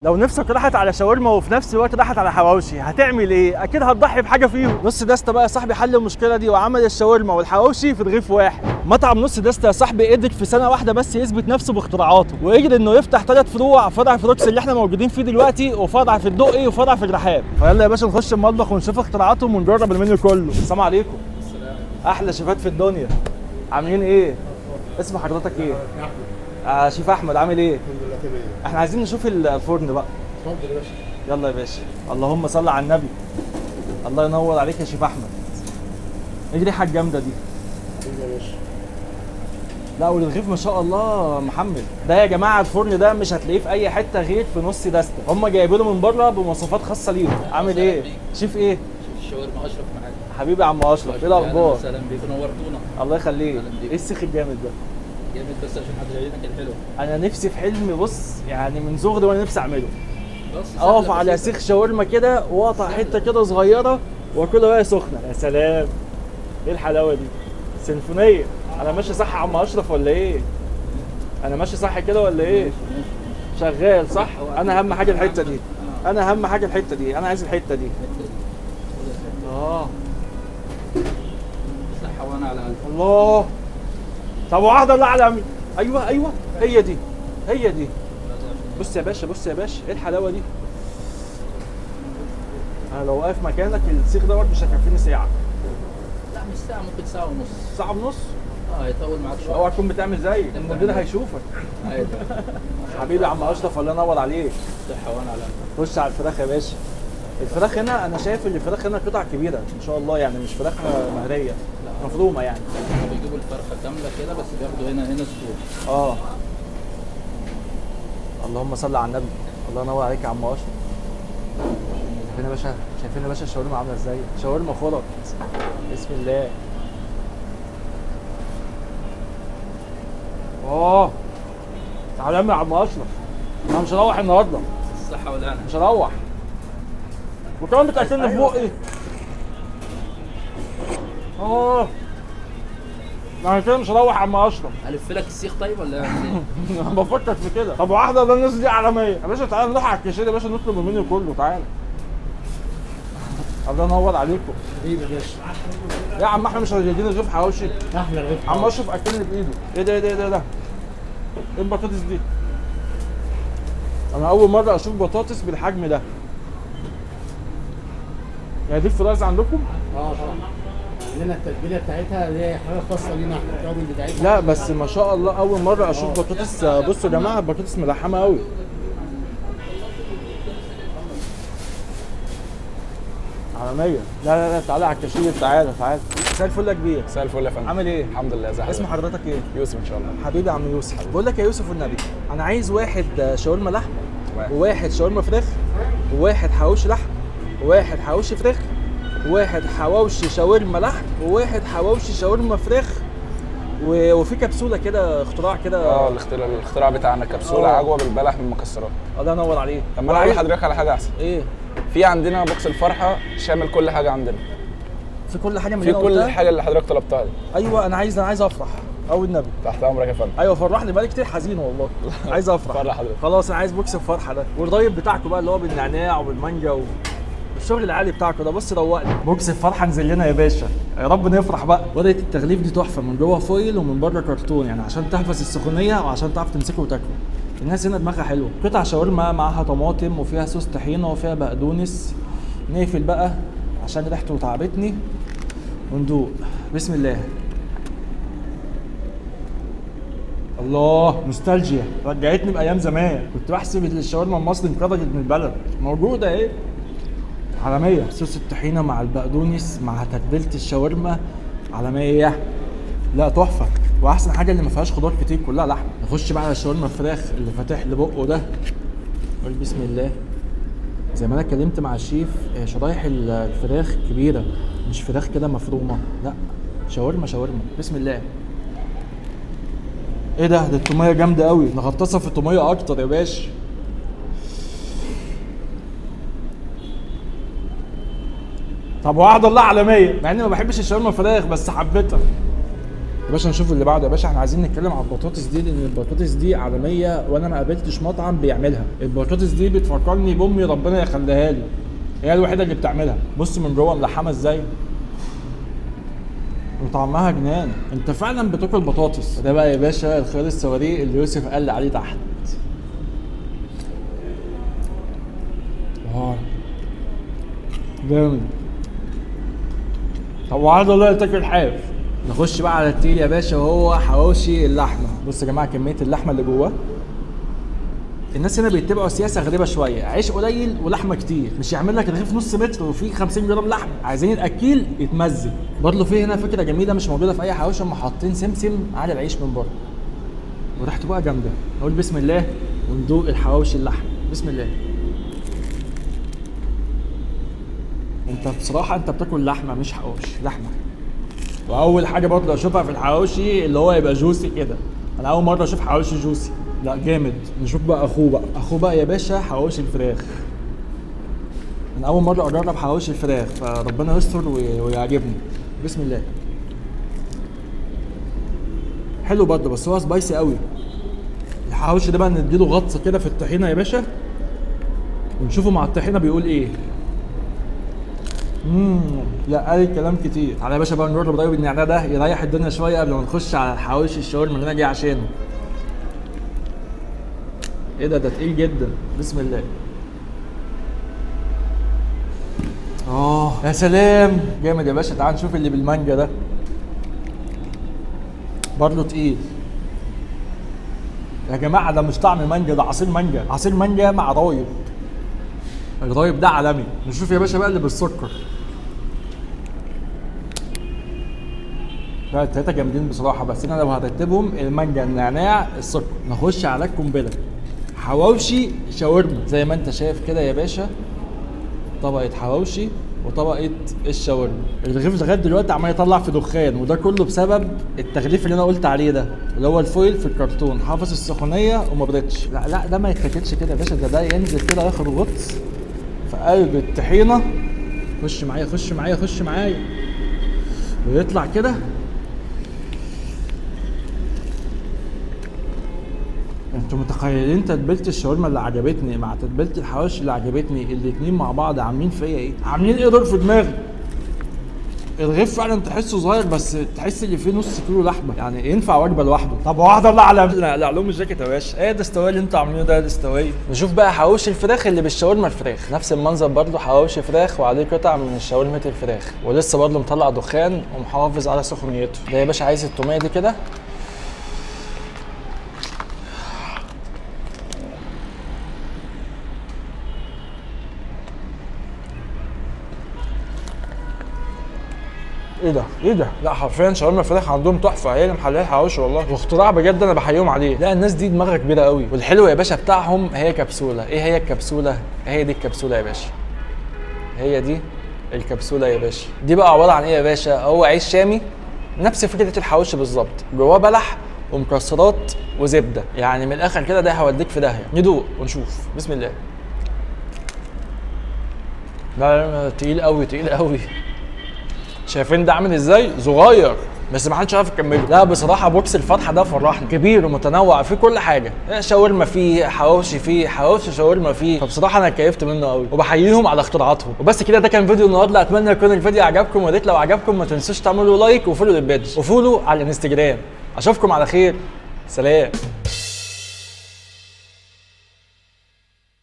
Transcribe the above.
لو نفسك راحت على شاورما وفي نفس الوقت راحت على حواوشي هتعمل ايه؟ اكيد هتضحي بحاجه فيهم. نص دستة بقى يا صاحبي حل المشكله دي وعمل الشاورما والحواوشي في رغيف واحد. مطعم نص دستة يا صاحبي قدر في سنه واحده بس يثبت نفسه باختراعاته، وقدر انه يفتح 3 فروع، فرع في روكس اللي احنا موجودين فيه دلوقتي، وفرع في الدقي، وفرع في الرحاب. فيلا يا باشا نخش المطبخ ونشوف اختراعاتهم ونجرب المنيو كله. السلام عليكم. السلام. احلى شيفات في الدنيا، عاملين ايه؟ اسم حضرتك ايه؟ شيف احمد، عامل ايه؟ الحمد لله تمام. احنا عايزين نشوف الفرن بقى. اتفضل يا باشا. يلا يا باشا، اللهم صل على النبي. الله ينور عليك يا شيف احمد. ايه الريحه الجامده دي؟ حبيبي يا باشا. لا والرغيف ما شاء الله محمل. ده يا جماعه الفرن ده مش هتلاقيه في اي حته غير في نص دستة، هم جايبينه من بره بمواصفات خاصه ليهم. عامل ايه؟ شيف ايه؟ الشاورما اشرف معاك. حبيبي يا عم اشرف، ايه الاخبار؟ اهلا وسهلا بيك، نورتونا. الله يخليك. أهلا بيك. ايه السيخ الجامد ده؟ جامد بس عشان حضرتك كان حلو. انا نفسي في حلم، بص يعني من صغري وانا نفسي اعمله. بس اقف على سيخ شاورما كده واقطع حته كده صغيره واكلها وهي سخنه. يا سلام، ايه الحلاوه دي؟ سيمفونيه. انا ماشي صح يا عم اشرف ولا ايه؟ انا ماشي صح كده ولا ايه؟ شغال صح؟ انا اهم حاجه الحته دي، انا اهم حاجه الحته دي، انا عايز الحته دي. صحة وانا على قلبي. الله. طب واحده الله اعلم. ايوه ايوه، هي دي هي دي. بص يا باشا، بص يا باشا، ايه الحلاوه دي؟ انا لو واقف مكانك السيخ دوت مش هيكفيني ساعه. لا مش ساعة، ممكن ساعة ونص. ساعه ونص؟ هيطول معاك شوية. اوعى تكون بتعمل زي المدير هيشوفك. عادي. حبيبي يا عم اشرف، الله ينور عليك. صحة وانا على قلبي. خش على الفراخ يا باشا. الفراخ هنا انا شايف ان الفراخ هنا قطع كبيره ما شاء الله، يعني مش فراخ مهريه، مفرومه يعني. هما بيجيبوا الفرخة كاملة كده بس بياخدوا هنا صدور. اه. اللهم صل على النبي. الله ينور عليك يا عم اشرف. شايفين يا باشا، شايفين يا باشا الشاورما عامله ازاي؟ شاورما خرط. بسم الله. تعالى يا عم اشرف، انا مش هروح النهارده. الصحة والهنا. مش هروح. وكمان بتاكلني في بقي. انا كده مش هروح يا عم اشرف. الف لك السيخ طيب ولا اعمل ايه؟ انا بفكر في كده. طب واحده ده الناس دي عالميه يا باشا. تعالى نروح على الكاشير يا باشا نطلب المنيو كله. تعالى. الله ينور عليكم. حبيبي يا باشا. يا عم احنا مش راضيين نشوف حواوشي. احلى رغيف. عم اشرف اكلني بايده. ايه ده ايه ده ايه ده ايه ده؟ ايه البطاطس دي؟ انا اول مره اشوف بطاطس بالحجم ده. يعني دي الفرايز عندكم؟ طبعا عندنا التتبيله بتاعتها اللي هي حاجه خاصه لينا احنا، التوابل بتاعتها. لا بس ما شاء الله اول مره اشوف بطاطس. بصوا يا جماعه البطاطس ملحمه قوي. عالميه. لا لا لا، تعالى على الكاشير. تعالى تعالى. مساء الفل يا كبير. مساء الفل يا فندم. عامل ايه؟ الحمد لله. ازي اسم حضرتك؟ حضرتك ايه؟ يوسف ان شاء الله. حبيبي يا عم يوسف. بقول لك يا يوسف والنبي، انا عايز واحد شاورما لحم، وواحد شاورما فراخ، وواحد حواوشي لحم، وواحد حواوشي فراخ، وواحد حواوشي شاورما لحم، وواحد حواوشي شاورما فراخ، وفي كبسوله كده اختراع كده. الاختراع بتاعنا كبسوله عجوه بالبلح من المكسرات. الله ينور عليك. طب ما انا اقول لحضرتك على حاجه احسن. ايه؟ في عندنا بوكس الفرحه شامل كل حاجه عندنا. في كل حاجه من في اللي أنا كل قلتها؟ حاجه اللي حضرتك طلبتها دي. ايوه انا عايز افرح. او النبي. تحت امرك يا فندم. ايوه فرحني، بقالي كتير حزين والله. عايز افرح. فرح حضرتك. خلاص انا عايز بوكس الفرحه ده، والرايب بتاعكم بقى اللي هو بالنعناع وبالمانجا الشغل العالي بتاعكم ده. بص روقني. بوكس الفرحه نزل لنا يا باشا، يا رب نفرح بقى. ورقه التغليف دي تحفه، من جوه فويل ومن بره كرتون، يعني عشان تحفظ السخونيه وعشان تعرف تمسكه وتاكله. الناس هنا دماغها حلوه. قطع شاورما معاها طماطم وفيها صوص طحينه وفيها بقدونس. نقفل بقى عشان ريحته تعبتني وندوق. بسم الله. الله، نوستالجيا رجعتني بايام زمان. كنت بحسب ان الشاورما المصري انقرضت من البلد. موجوده اهي. عالميه. صوص الطحينه مع البقدونس مع تتبيله الشاورما عالميه. لا تحفه. واحسن حاجه اللي ما فيهاش خضار كتير، كلها لحمه. نخش بقى على الشاورما الفراخ اللي فاتح لي بقه ده. قول بسم الله. زي ما انا اتكلمت مع الشيف، شرايح الفراخ كبيره، مش فراخ كده مفرومه، لا شاورما شاورما. بسم الله. ايه ده التوميه جامده قوي، نغطسها في التوميه اكتر يا باشا. طب واحده الله عالميه، مع اني ما بحبش الشاورما الفراخ بس حبيتها. يا باشا نشوف اللي بعده. يا باشا احنا عايزين نتكلم على البطاطس دي، لان البطاطس دي عالميه وانا ما قابلتش مطعم بيعملها. البطاطس دي بتفكرني بامي ربنا يخليها لي، هي الوحيده اللي بتعملها. بص من جوه ملحمه ازاي وطعمها جنان. انت فعلا بتاكل بطاطس. ده بقى يا باشا الخيار السواريه اللي يوسف قال لي عليه تحت. جامد. طب وعايز والله تاكل حاف. نخش بقى على التقيل يا باشا وهو حواوشي اللحمه. بص يا جماعه كميه اللحمه اللي جواه. الناس هنا بيتبعوا سياسه غريبه شويه، عيش قليل ولحمه كتير، مش يعمل لك رغيف نص متر وفيه 50 جرام لحمه. عايزين الاكيل يتمزج. برضه في هنا فكره جميله مش موجوده في اي حواوشي، هم حاطين سمسم على العيش من بره وريحته بقى جامده. نقول بسم الله وندوق الحواوشي اللحمه. بسم الله. انت بصراحه انت بتاكل لحمه مش حواوشي، لحمه. واول حاجه برضه اشوفها في الحواوشي اللي هو يبقى جوسي كده. انا اول مره اشوف حواوشي جوسي، لا جامد. نشوف بقى اخوه بقى يا باشا حواوشي الفراخ. انا اول مره اجرب حواوشي الفراخ فربنا يستر ويعجبني. بسم الله. حلو برضه بس هو سبايسي قوي. الحواوشي ده بقى نديله غطسه كده في الطحينه يا باشا ونشوفه مع الطحينه بيقول ايه. لا قال كلام كتير. تعالى يا باشا بقى نجرب طيب النعناع ده يريح الدنيا شويه قبل ما نخش على الحواوشي الشاورما اللي انا جاي عشانه. ايه ده تقيل جدا. بسم الله. يا سلام جامد يا باشا. تعال نشوف اللي بالمانجا ده برضه تقيل يا جماعه. ده مش طعم مانجا، ده عصير مانجا، عصير مانجا مع رايب. الرايب ده عالمي. نشوف يا باشا بقى اللي بالسكر. لا التلاته جامدين بصراحه، بس انا لو هرتبهم المانجا النعناع السكر. نخش على القنبله حواوشي شاورما. زي ما انت شايف كده يا باشا طبقه حواوشي وطبقه الشاورما. الرغيف لغايه دلوقتي عمال يطلع في دخان، وده كله بسبب التغليف اللي انا قلت عليه ده اللي هو الفويل في الكرتون حافظ السخونيه وما بردش. لا ده ما يتاكلش كده يا باشا. ده ينزل كده ياخد غطس في قلب الطحينه. خش معايا ويطلع كده. انتوا متخيلين تتبيله الشاورما اللي عجبتني مع تتبيله الحواوشي اللي عجبتني الاتنين مع بعض عاملين فيا ايه؟ عاملين ايه دول في دماغي؟ الرغيف فعلا تحسه صغير بس تحس اللي فيه نص كيلو لحمه، يعني ينفع وجبه لوحده. طب واحد الله على اقلع لهم الجاكيت يا باشا. ايه ده استواي اللي انتوا عاملينه ده استواي. نشوف بقى حواوشي الفراخ اللي بالشاورما الفراخ. نفس المنظر برضه حواوشي فراخ وعليه قطع من شاورما الفراخ ولسه برضه مطلع دخان ومحافظ على سخونيته. ده يا باشا عايز التوميه دي كده. ايه ده؟ لا حرفيا شاورما الفراخ عندهم تحفه. هي اللي محليه الحواوشي والله، واختراع بجد انا بحييهم عليه. لا الناس دي دماغها كبيره قوي. والحلو يا باشا بتاعهم هي كبسوله. ايه هي الكبسوله؟ هي دي الكبسوله يا باشا. هي دي الكبسوله يا باشا. دي بقى عباره عن ايه يا باشا؟ هو عيش شامي نفس فكره الحواوشي بالظبط، جواه بلح ومكسرات وزبده. يعني من الاخر كده ده هوديك في داهيه. ندوق ونشوف. بسم الله. لا تقيل قوي. شايفين ده عامل ازاي؟ صغير بس ما حدش عارف يكمله. لا بصراحه بوكس الفتحه ده فرحني. كبير ومتنوع في كل حاجه. شاورما فيه، حواوشي فيه، حواوشي شاورما فيه. فبصراحه انا اتكيفت منه قوي وبحييهم على اختراعاتهم. وبس كده ده كان فيديو النهارده. اتمنى يكون الفيديو عجبكم. ويا ريت لو عجبكم ما تنسوش تعملوا لايك وفولو للبيج وفولو على الانستجرام. اشوفكم على خير. سلام.